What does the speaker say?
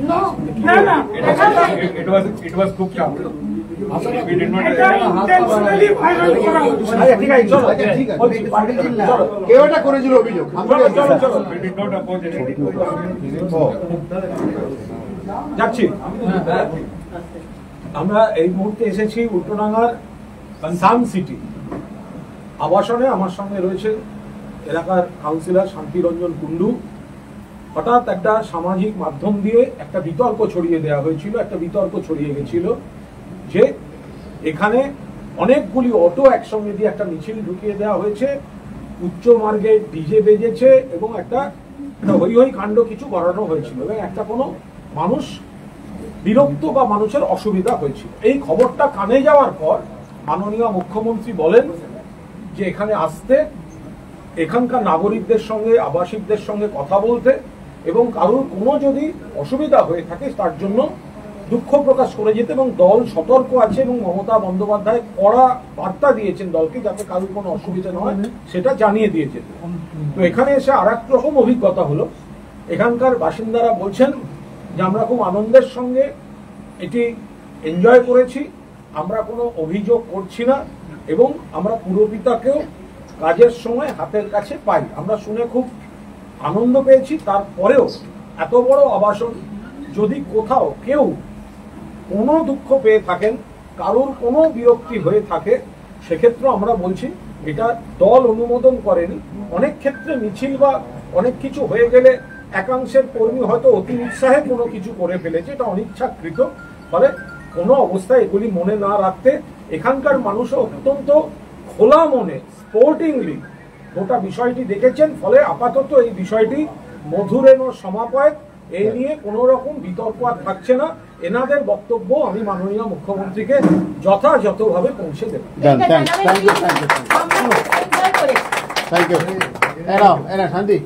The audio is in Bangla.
No. It was cooked up. We did not. Intentionally viral করা হচ্ছে। ঠিক আছে চলো ঠিক আছে চলো কেউ এটা করেছিল অভিযোগ আমরা চলো We did not oppose anything. যাচ্ছি আমরা এই মুহূর্তে এসেছি উল্টোডাঙ্গার সান সিটি আবাসনে। আমার সঙ্গে রয়েছে এলাকার কাউন্সিলর শান্তিরঞ্জন কুন্ডু। হঠাৎ একটা সামাজিক মাধ্যম দিয়ে একটা বিতর্ক ছড়িয়ে দেওয়া হয়েছিল, একটা বিতর্ক ছড়িয়ে গেছিল যে এখানে অনেকগুলি অটো একসঙ্গে দিয়ে একটা মিছিল ঢুকিয়ে দেওয়া হয়েছে, উচ্চ মার্গে ডিজে বেজেছে এবং একটা হই হই কাণ্ড কিছু করানো হয়েছিল এবং একটা কোনো মানুষ বিরক্ত বা মানুষের অসুবিধা হয়েছিল। এই খবরটা কানে যাওয়ার পর মাননীয় মুখ্যমন্ত্রী বলেন যে এখানে আসতে, এখানকার নাগরিকদের সঙ্গে আবাসিকদের সঙ্গে কথা বলতে এবং কারোর কোনো যদি অসুবিধা হয়ে থাকে তার জন্য দুঃখ প্রকাশ করে যেতে এবং দল সতর্ক আছে এবং মমতা বন্দ্যোপাধ্যায় কড়া বার্তা দিয়েছেন দলকে যাতে কারোর কোনো অসুবিধা না হয় সেটা জানিয়ে দিয়েছেন। তো এখানে এসে আর এক রকম অভিজ্ঞতা হলো। এখানকার বাসিন্দারা বলছেন যে আমরা খুব আনন্দের সঙ্গে এটি এনজয় করেছি, আমরা কোনো অভিযোগ করছি না এবং আমরা পুরপিতাকেও কাজের সময় হাতের কাছে পাই। আমরা শুনে খুব আনন্দ পেয়েছি। তারপরেও এত বড় আবাসন যদি কোথাও কেউ কোনো দুঃখ পেয়ে থাকেন, কারোর কোনো বিরক্তি হয়ে থাকে, সেক্ষেত্রে আমরা বলছি এটা দল অনুমোদন করেনি। অনেক ক্ষেত্রে মিছিল বা অনেক কিছু হয়ে গেলে একাংশের কর্মী হয়তো অতি উৎসাহে কোনো কিছু করে ফেলেছে, এটা অনিচ্ছাকৃত। ফলে কোনো অবস্থায় এগুলি মনে না রাখতে এখানকার মানুষও অত্যন্ত খোলা মনে স্পোর্টিংলি গোটা বিষয়টি দেখেছেন। ফলে আপাতত এই বিষয়টি মধুরেণ সমাপয়েত, এই নিয়ে কোনো রকম বিতর্ক আর থাকছে না। এনাদের বক্তব্য আমি মাননীয় মুখ্যমন্ত্রীকে যথাযথভাবে পৌঁছে দেব। থ্যাংক ইউ শান্তি